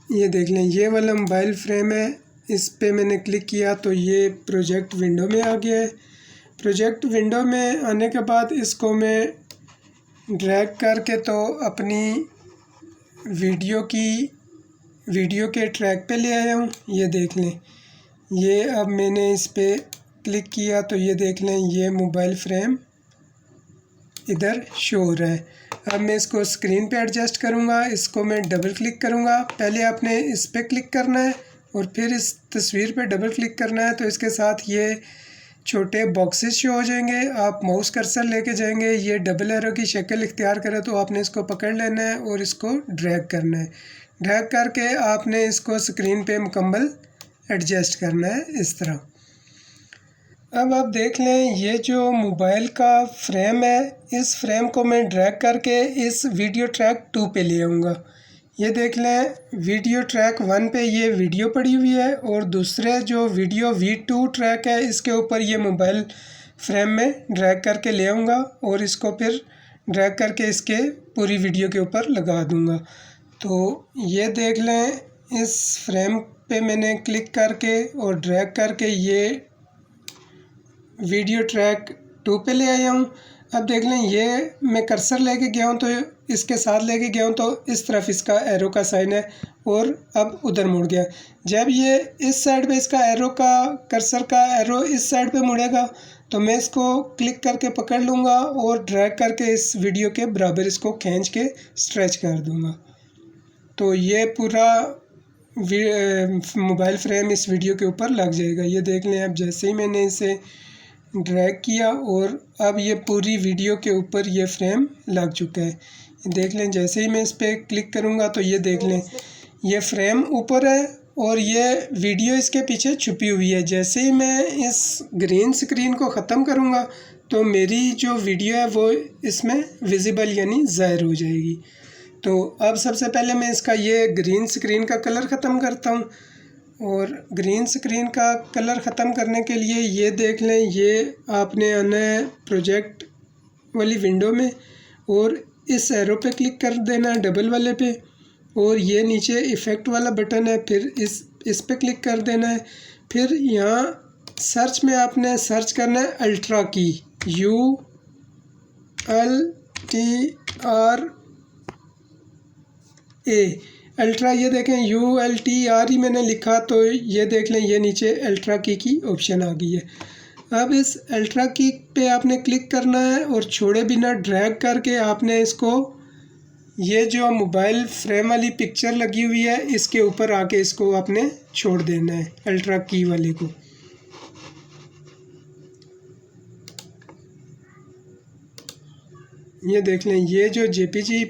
ये देख लें ये वाला मोबाइल फ्रेम है। इस पे मैंने क्लिक किया तो ये प्रोजेक्ट विंडो में आ गया है। प्रोजेक्ट विंडो में आने के बाद इसको मैं ड्रैग करके तो अपनी वीडियो के ट्रैक पे ले आया हूँ। ये देख लें ये अब मैंने इस पे क्लिक किया तो ये देख लें ये मोबाइल फ्रेम इधर शो हो रहा है। अब मैं इसको स्क्रीन पे एडजस्ट करूँगा। इसको मैं डबल क्लिक करूँगा। पहले आपने इस पे क्लिक करना है और फिर इस तस्वीर पे डबल क्लिक करना है तो इसके साथ ये छोटे बॉक्सेस शो हो जाएंगे। आप माउस कर्सर लेके जाएंगे, ये डबल एरो की शक्ल इख्तियार करे तो आपने इसको पकड़ लेना है और इसको ड्रैग करना है। ड्रैग करके आपने इसको स्क्रीन पे मुकम्मल एडजस्ट करना है इस तरह। अब आप देख लें ये जो मोबाइल का फ्रेम है इस फ्रेम को मैं ड्रैग करके इस वीडियो ट्रैक 2 पे ले आऊँगा। ये देख लें वीडियो ट्रैक 1 पे ये वीडियो पड़ी हुई है और दूसरे जो वीडियो V2 ट्रैक है इसके ऊपर ये मोबाइल फ्रेम में ड्रैग करके ले आऊँगा और इसको फिर ड्रैग करके इसके पूरी वीडियो के ऊपर लगा दूँगा। तो ये देख लें इस फ्रेम पे मैंने क्लिक करके और ड्रैग करके ये वीडियो ट्रैक 2 पे ले आया हूँ। अब देख लें ये मैं कर्सर लेके गया हूँ तो इसके साथ लेके गया हूँ तो इस तरफ इसका एरो का साइन है और अब उधर मुड़ गया। जब ये इस साइड पे इसका एरो का कर्सर का एरो इस साइड पे मुड़ेगा तो मैं इसको क्लिक करके पकड़ लूँगा और ड्रैग करके इस वीडियो के बराबर इसको खींच के स्ट्रेच कर दूँगा। तो ये पूरा मोबाइल फ्रेम इस वीडियो के ऊपर लग जाएगा। ये देख लें अब जैसे ही मैंने इसे ड्रैग किया और अब ये पूरी वीडियो के ऊपर ये फ्रेम लग चुका है। देख लें, जैसे ही मैं इस पर क्लिक करूँगा तो ये देख लें ये फ्रेम ऊपर है और ये वीडियो इसके पीछे छुपी हुई है। जैसे ही मैं इस ग्रीन स्क्रीन को ख़त्म करूँगा तो मेरी जो वीडियो है वो इसमें विजिबल यानी ज़ाहिर हो जाएगी। तो अब सबसे पहले मैं इसका ये ग्रीन स्क्रीन का कलर ख़त्म करता हूँ। और ग्रीन स्क्रीन का कलर ख़त्म करने के लिए ये देख लें, ये आपने आना है प्रोजेक्ट वाली विंडो में और इस एरो पे क्लिक कर देना है, डबल वाले पे, और ये नीचे इफ़ेक्ट वाला बटन है, फिर इस पे क्लिक कर देना है। फिर यहाँ सर्च में आपने सर्च करना है अल्ट्रा की, ULTRA अल्ट्रा। ये देखें ULTRA ही मैंने लिखा तो ये देख लें ये नीचे अल्ट्रा की ऑप्शन आ गई है। अब इस अल्ट्रा की पे आपने क्लिक करना है और छोड़े बिना ड्रैग करके आपने इसको ये जो मोबाइल फ्रेम वाली पिक्चर लगी हुई है इसके ऊपर आके इसको आपने छोड़ देना है अल्ट्रा की वाले को। ये देख लें ये जो JPG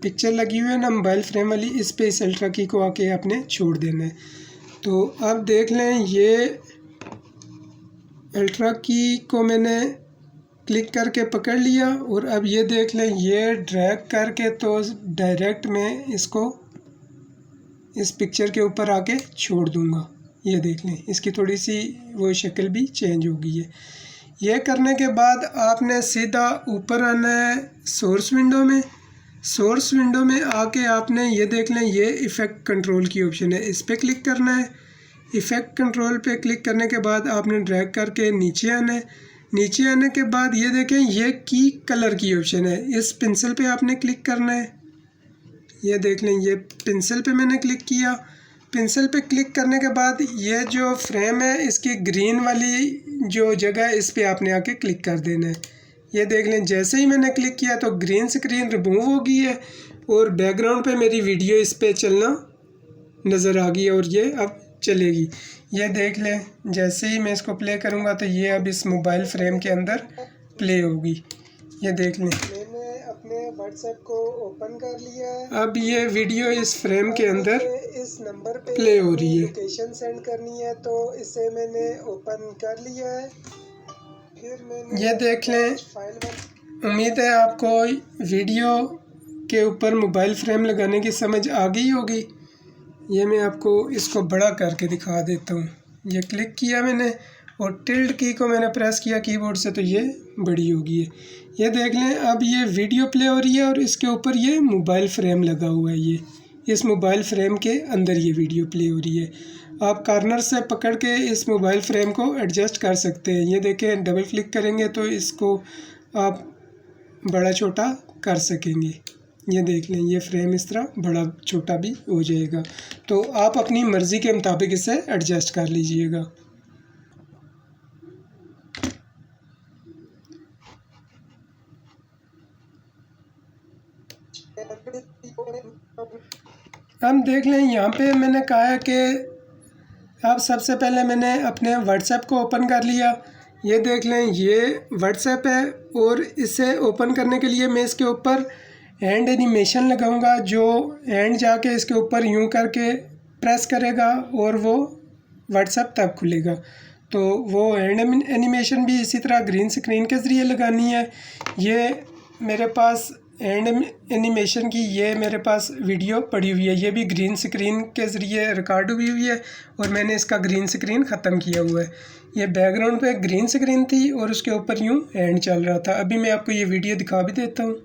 पिक्चर लगी हुई है ना मोबाइल फ्रेम वाली, इस पे इस अल्ट्रा की को आके आपने छोड़ देना है। तो अब देख लें ये अल्ट्रा की को मैंने क्लिक करके पकड़ लिया और अब ये देख लें ये ड्रैग करके तो डायरेक्ट मैं इसको इस पिक्चर के ऊपर आके छोड़ दूंगा। ये देख लें इसकी थोड़ी सी वो शक्ल भी चेंज हो गई है। ये करने के बाद आपने सीधा ऊपर आना है सोर्स विंडो में। सोर्स विंडो में आके आपने ये देख लें ये इफ़ेक्ट कंट्रोल की ऑप्शन है, इस पर क्लिक करना है। इफ़ेक्ट कंट्रोल पे क्लिक करने के बाद आपने ड्रैग करके नीचे आना है। नीचे आने के बाद ये देखें ये की कलर की ऑप्शन है, इस पेंसिल पे आपने क्लिक करना है। ये देख लें ये पेंसिल पे मैंने क्लिक किया। पेंसिल पे क्लिक करने के बाद ये जो फ्रेम है इसकी ग्रीन वाली जो जगह है इस पर आपने आके क्लिक कर देना है। ये देख लें जैसे ही मैंने क्लिक किया तो ग्रीन स्क्रीन रिमूव हो गई है और बैकग्राउंड पे मेरी वीडियो इस पे चलना नज़र आ गई है और ये अब चलेगी। ये देख लें जैसे ही मैं इसको प्ले करूँगा तो ये अब इस मोबाइल फ्रेम के अंदर प्ले होगी। ये देख लें मैंने अपने व्हाट्सएप को ओपन कर लिया है। अब ये वीडियो इस फ्रेम के अंदर इस नंबर पे प्ले हो रही है। लोकेशन सेंड करनी है तो इसे मैंने ओपन कर लिया है। ये देख लें, उम्मीद है आपको वीडियो के ऊपर मोबाइल फ्रेम लगाने की समझ आ गई होगी। ये मैं आपको इसको बड़ा करके दिखा देता हूँ। ये क्लिक किया मैंने और टिल्ड की को मैंने प्रेस किया कीबोर्ड से तो ये बड़ी हो गई है। ये देख लें अब ये वीडियो प्ले हो रही है और इसके ऊपर ये मोबाइल फ्रेम लगा हुआ है। ये इस मोबाइल फ्रेम के अंदर ये वीडियो प्ले हो रही है। आप कॉर्नर से पकड़ के इस मोबाइल फ्रेम को एडजस्ट कर सकते हैं। ये देखें डबल क्लिक करेंगे तो इसको आप बड़ा छोटा कर सकेंगे। ये देख लें ये फ्रेम इस तरह बड़ा छोटा भी हो जाएगा। तो आप अपनी मर्ज़ी के मुताबिक इसे एडजस्ट कर लीजिएगा। हम देख लें यहाँ पे मैंने कहा है कि अब सबसे पहले मैंने अपने व्हाट्सएप को ओपन कर लिया। ये देख लें ये व्हाट्सएप है और इसे ओपन करने के लिए मैं इसके ऊपर हैंड एनिमेशन लगाऊंगा। जो हैंड जाके इसके ऊपर यूं करके प्रेस करेगा और वो व्हाट्सएप तब खुलेगा। तो वो हैंड एनिमेशन भी इसी तरह ग्रीन स्क्रीन के ज़रिए लगानी है। ये मेरे पास हैंड एनिमेशन की ये मेरे पास वीडियो पड़ी हुई है। ये भी ग्रीन स्क्रीन के ज़रिए रिकॉर्ड हुई हुई है और मैंने इसका ग्रीन स्क्रीन ख़त्म किया हुआ है। ये बैकग्राउंड पे ग्रीन स्क्रीन थी और उसके ऊपर यूं हैंड चल रहा था। अभी मैं आपको ये वीडियो दिखा भी देता हूँ।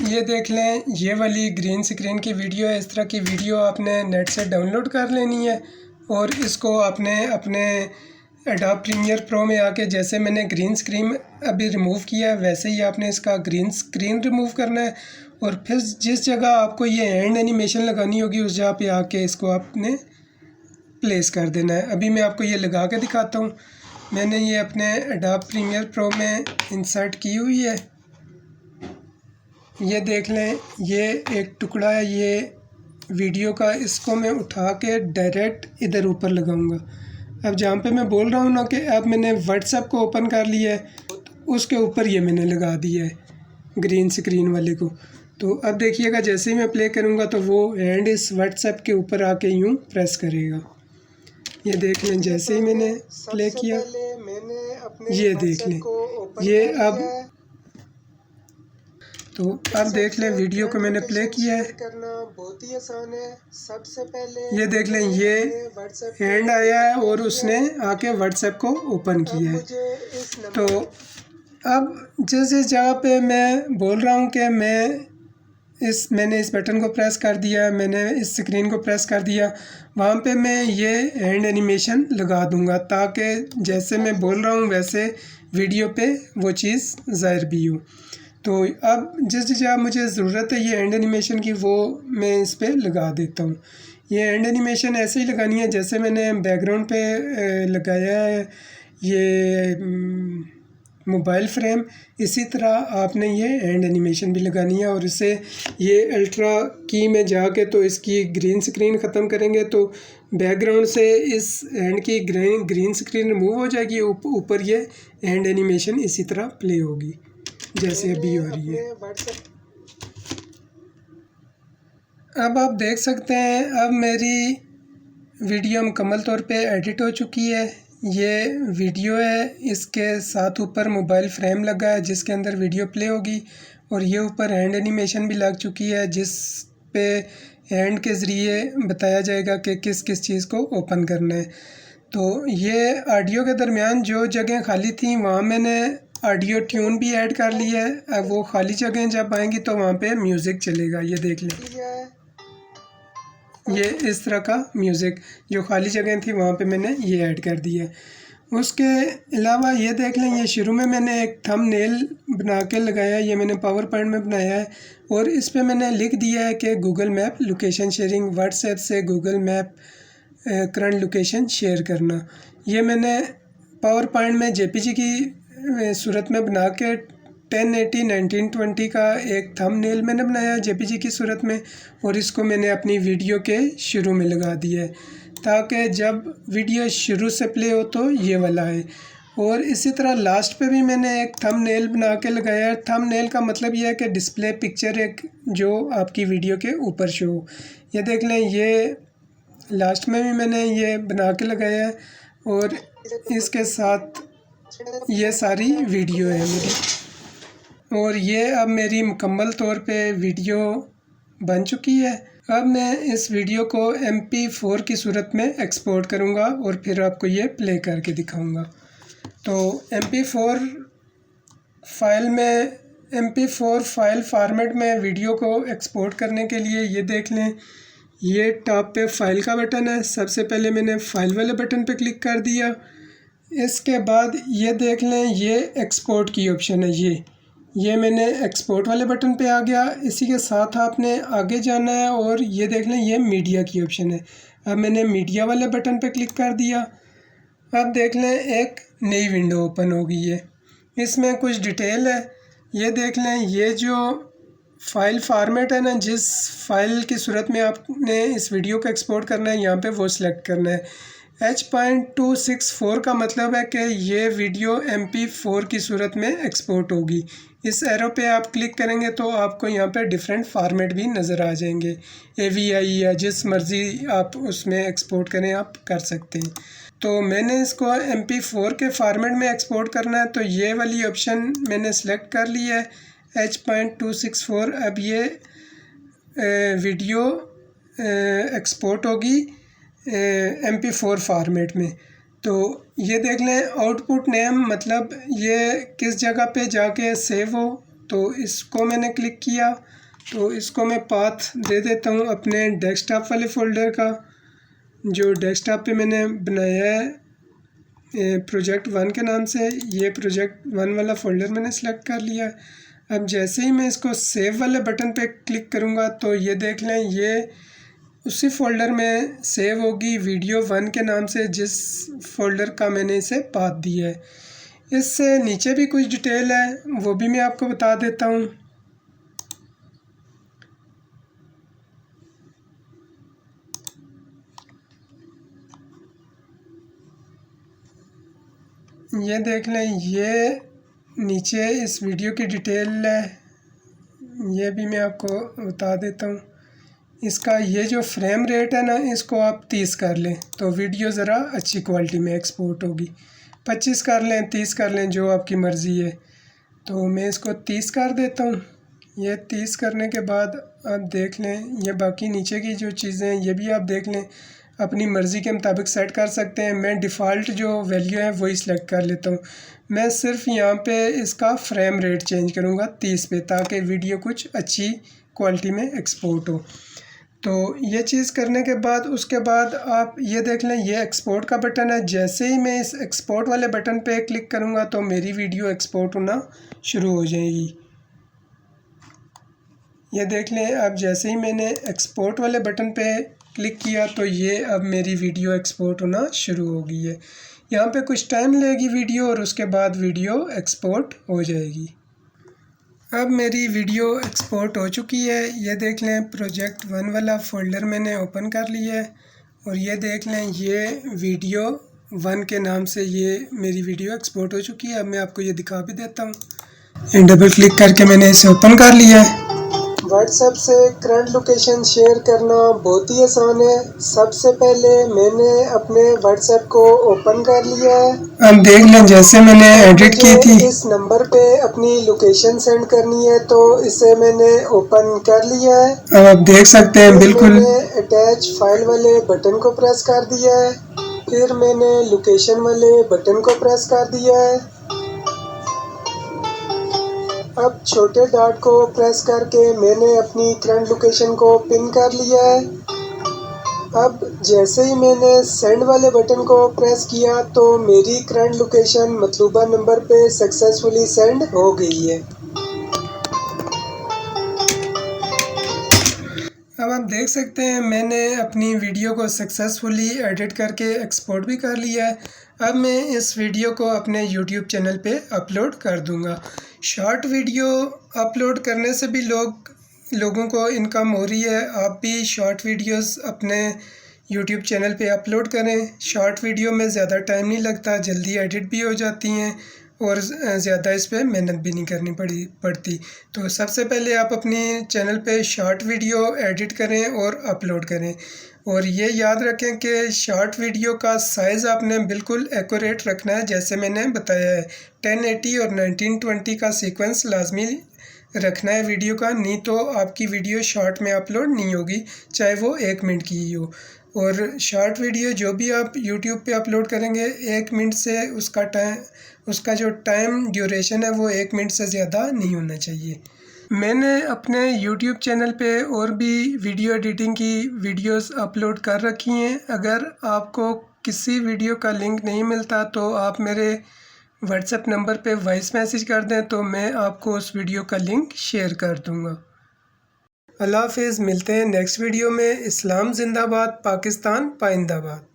ये देख लें ये वाली ग्रीन स्क्रीन की वीडियो है। इस तरह की वीडियो आपने नेट से डाउनलोड कर लेनी है और इसको आपने अपने एडोब प्रीमियर प्रो में आके जैसे मैंने ग्रीन स्क्रीन अभी रिमूव किया है वैसे ही आपने इसका ग्रीन स्क्रीन रिमूव करना है और फिर जिस जगह आपको ये हैंड एनिमेशन लगानी होगी उस जगह पे आके इसको आपने प्लेस कर देना है। अभी मैं आपको ये लगा के दिखाता हूँ। मैंने ये अपने एडोब प्रीमियर प्रो में इंसर्ट की हुई है। ये देख लें ये एक टुकड़ा है ये वीडियो का, इसको मैं उठा के डायरेक्ट इधर ऊपर लगाऊंगा। अब जहाँ पे मैं बोल रहा हूँ ना कि अब मैंने व्हाट्सएप को ओपन कर लिया है, उसके ऊपर ये मैंने लगा दिया है ग्रीन स्क्रीन वाले को। तो अब देखिएगा जैसे ही मैं प्ले करूँगा तो वो हैंड इस व्हाट्सएप के ऊपर आके यूँ प्रेस करेगा। ये देख लें, जैसे ही मैंने प्ले किया, ये देख लें, ये अब तो अब देख लें वीडियो को मैंने प्ले किया है, करना बहुत ही आसान है। सबसे पहले ये देख लें, ये हैंड आया है और उसने आके व्हाट्सएप को ओपन किया है। तो अब जिस जगह पे मैं बोल रहा हूँ कि मैंने इस बटन को प्रेस कर दिया, मैंने इस स्क्रीन को प्रेस कर दिया, वहाँ पे मैं ये हैंड एनिमेशन लगा दूँगा ताकि जैसे मैं बोल रहा हूँ वैसे वीडियो पे वो चीज़ ज़ाहिर भी हो। तो अब जिस जगह मुझे ज़रूरत है ये हैंड एनिमेशन की, वो मैं इस पे लगा देता हूँ। ये हैंड एनिमेशन ऐसे ही लगानी है जैसे मैंने बैकग्राउंड पे लगाया है ये मोबाइल फ्रेम, इसी तरह आपने ये हैंड एनिमेशन भी लगानी है। और इसे ये अल्ट्रा की में जाके तो इसकी ग्रीन स्क्रीन ख़त्म करेंगे तो बैकग्राउंड से इस हैंड की ग्रीन स्क्रीन रिमूव हो जाएगी, ऊपर ये हैंड एनिमेशन इसी तरह प्ले होगी जैसे अभी हो रही है। अब आप देख सकते हैं अब मेरी वीडियो मुकम्मल तौर पे एडिट हो चुकी है। ये वीडियो है, इसके साथ ऊपर मोबाइल फ्रेम लगा है जिसके अंदर वीडियो प्ले होगी और ये ऊपर हैंड एनिमेशन भी लग चुकी है जिस पे हैंड के ज़रिए बताया जाएगा कि किस किस चीज़ को ओपन करना है। तो ये ऑडियो के दरमियान जो जगह खाली थी वहाँ मैंने ऑडियो ट्यून भी ऐड कर लिया है। अब वो खाली जगह जब आएंगी तो वहाँ पे म्यूज़िक चलेगा, ये देख लें, ये इस तरह का म्यूज़िक जो खाली जगह थी वहाँ पे मैंने ये ऐड कर दिया है। उसके अलावा ये देख लें, ये शुरू में मैंने एक थंबनेल बना के लगाया, ये मैंने पावर पॉइंट में बनाया है और इस पे मैंने लिख दिया है कि Google map location sharing, WhatsApp से Google map current location share करना। ये मैंने पावर पॉइंट में जेपीजी की सूरत में बना के 1080x1920 का एक थंबनेल मैंने बनाया जेपीजी की सूरत में और इसको मैंने अपनी वीडियो के शुरू में लगा दिया है ताकि जब वीडियो शुरू से प्ले हो तो ये वाला है। और इसी तरह लास्ट पे भी मैंने एक थंबनेल बना के लगाया है। थंबनेल का मतलब ये है कि डिस्प्ले पिक्चर एक जो आपकी वीडियो के ऊपर शो हो। ये देख लें, ये लास्ट में भी मैंने ये बना के लगाया है और इसके साथ ये सारी वीडियो है मेरी। और ये अब मेरी मुकम्मल तौर पे वीडियो बन चुकी है। अब मैं इस वीडियो को MP4 की सूरत में एक्सपोर्ट करूँगा और फिर आपको ये प्ले करके दिखाऊँगा। तो MP4 फाइल फॉर्मेट में वीडियो को एक्सपोर्ट करने के लिए ये देख लें, ये टॉप पे फाइल का बटन है। सबसे पहले मैंने फाइल वाले बटन पे क्लिक कर दिया। इसके बाद ये देख लें, ये एक्सपोर्ट की ऑप्शन है, ये मैंने एक्सपोर्ट वाले बटन पे आ गया। इसी के साथ आपने आगे जाना है और ये देख लें, ये मीडिया की ऑप्शन है। अब मैंने मीडिया वाले बटन पे क्लिक कर दिया। अब देख लें, एक नई विंडो ओपन हो गई है, इसमें कुछ डिटेल है। ये देख लें, ये जो फाइल फॉर्मेट है ना, जिस फाइल की सूरत में आपने इस वीडियो को एक्सपोर्ट करना है यहाँ पे वो सिलेक्ट करना है। H.264 का मतलब है कि ये वीडियो MP4 की सूरत में एक्सपोर्ट होगी। इस एरो पे आप क्लिक करेंगे तो आपको यहाँ पे डिफरेंट फार्मेट भी नज़र आ जाएंगे, AVI या जिस मर्ज़ी आप उसमें एक्सपोर्ट करें आप कर सकते हैं। तो मैंने इसको MP4 के फार्मेट में एक्सपोर्ट करना है तो ये वाली ऑप्शन मैंने सेलेक्ट कर ली है, H.264। अब ये वीडियो एक्सपोर्ट होगी MP4 फार्मेट में। तो ये देख लें, आउटपुट नेम मतलब ये किस जगह पे जाके सेव हो, तो इसको मैंने क्लिक किया तो इसको मैं पाथ दे देता हूँ अपने डेस्कटॉप वाले फ़ोल्डर का, जो डेस्कटॉप पे मैंने बनाया है प्रोजेक्ट 1 के नाम से। ये प्रोजेक्ट 1 वाला फ़ोल्डर मैंने सेलेक्ट कर लिया। अब जैसे ही मैं इसको सेव वाले बटन पे क्लिक करूँगा तो ये देख लें, ये उसी फ़ोल्डर में सेव होगी वीडियो 1 के नाम से, जिस फ़ोल्डर का मैंने इसे पाथ दिया है। इससे नीचे भी कुछ डिटेल है, वो भी मैं आपको बता देता हूँ। ये देख लें, ये नीचे इस वीडियो की डिटेल है, ये भी मैं आपको बता देता हूँ। इसका ये जो फ्रेम रेट है ना, इसको आप 30 कर लें तो वीडियो ज़रा अच्छी क्वालिटी में एक्सपोर्ट होगी। 25 कर लें, 30 कर लें, जो आपकी मर्ज़ी है। तो मैं इसको 30 कर देता हूँ। ये 30 करने के बाद आप देख लें, ये बाकी नीचे की जो चीज़ें हैं ये भी आप देख लें, अपनी मर्ज़ी के मुताबिक सेट कर सकते हैं। मैं डिफ़ॉल्ट जो वैल्यू है वही सिलेक्ट कर लेता हूँ। मैं सिर्फ यहाँ पे इसका फ्रेम रेट चेंज करूँगा 30 पे, ताकि वीडियो कुछ अच्छी क्वालिटी में एक्सपोर्ट हो। तो ये चीज़ करने के बाद उसके बाद आप ये देख लें, ये एक्सपोर्ट का बटन है। जैसे ही मैं इस एक्सपोर्ट वाले बटन पे क्लिक करूँगा तो मेरी वीडियो एक्सपोर्ट होना शुरू हो जाएगी। ये देख लें, अब जैसे ही मैंने एक्सपोर्ट वाले बटन पे क्लिक किया तो ये अब मेरी वीडियो एक्सपोर्ट होना शुरू हो गई है। यहाँ पे कुछ टाइम लेगी वीडियो और उसके बाद वीडियो एक्सपोर्ट हो जाएगी। अब मेरी वीडियो एक्सपोर्ट हो चुकी है। ये देख लें, प्रोजेक्ट 1 वाला फ़ोल्डर मैंने ओपन कर लिया है और ये देख लें, ये वीडियो 1 के नाम से ये मेरी वीडियो एक्सपोर्ट हो चुकी है। अब मैं आपको ये दिखा भी देता हूँ। डबल क्लिक करके मैंने इसे ओपन कर लिया है। व्हाट्सएप से करंट लोकेशन शेयर करना बहुत ही आसान है। सबसे पहले मैंने अपने व्हाट्सएप को ओपन कर लिया है। अब देख लें, जैसे मैंने एडिट की थी, इस नंबर पे अपनी लोकेशन सेंड करनी है तो इसे मैंने ओपन कर लिया है। अब आप देख सकते हैं बिल्कुल। मैंने अटैच फाइल वाले बटन को प्रेस कर दिया है, फिर मैंने लोकेशन वाले बटन को प्रेस कर दिया है। अब छोटे डॉट को प्रेस करके मैंने अपनी करंट लोकेशन को पिन कर लिया है। अब जैसे ही मैंने सेंड वाले बटन को प्रेस किया तो मेरी करंट लोकेशन मतलूबा नंबर पे सक्सेसफुली सेंड हो गई है। अब आप देख सकते हैं, मैंने अपनी वीडियो को सक्सेसफुली एडिट करके एक्सपोर्ट भी कर लिया है। अब मैं इस वीडियो को अपने YouTube चैनल पे अपलोड कर दूंगा। शॉर्ट वीडियो अपलोड करने से भी लोगों को इनकम हो रही है। आप भी शॉर्ट वीडियोस अपने YouTube चैनल पे अपलोड करें। शॉर्ट वीडियो में ज़्यादा टाइम नहीं लगता, जल्दी एडिट भी हो जाती हैं और ज़्यादा इस पर मेहनत भी नहीं करनी पड़ती। तो सबसे पहले आप अपने चैनल पे शॉर्ट वीडियो एडिट करें और अपलोड करें। और ये याद रखें कि शॉर्ट वीडियो का साइज़ आपने बिल्कुल एक्यूरेट रखना है, जैसे मैंने बताया है। 1080 और 1920 का सीक्वेंस लाजमी रखना है वीडियो का, नहीं तो आपकी वीडियो शॉर्ट में अपलोड नहीं होगी, चाहे वो 1 मिनट की ही हो। और शॉर्ट वीडियो जो भी आप YouTube पे अपलोड करेंगे, 1 मिनट से उसका जो टाइम ड्यूरेशन है वो 1 मिनट से ज़्यादा नहीं होना चाहिए। मैंने अपने YouTube चैनल पे और भी वीडियो एडिटिंग की वीडियोस अपलोड कर रखी हैं। अगर आपको किसी वीडियो का लिंक नहीं मिलता तो आप मेरे व्हाट्सएप नंबर पे वॉइस मैसेज कर दें, तो मैं आपको उस वीडियो का लिंक शेयर कर दूंगा। अल्लाह हाफिज़, मिलते हैं नेक्स्ट वीडियो में। इस्लाम जिंदाबाद, पाकिस्तान पाइंदाबाद।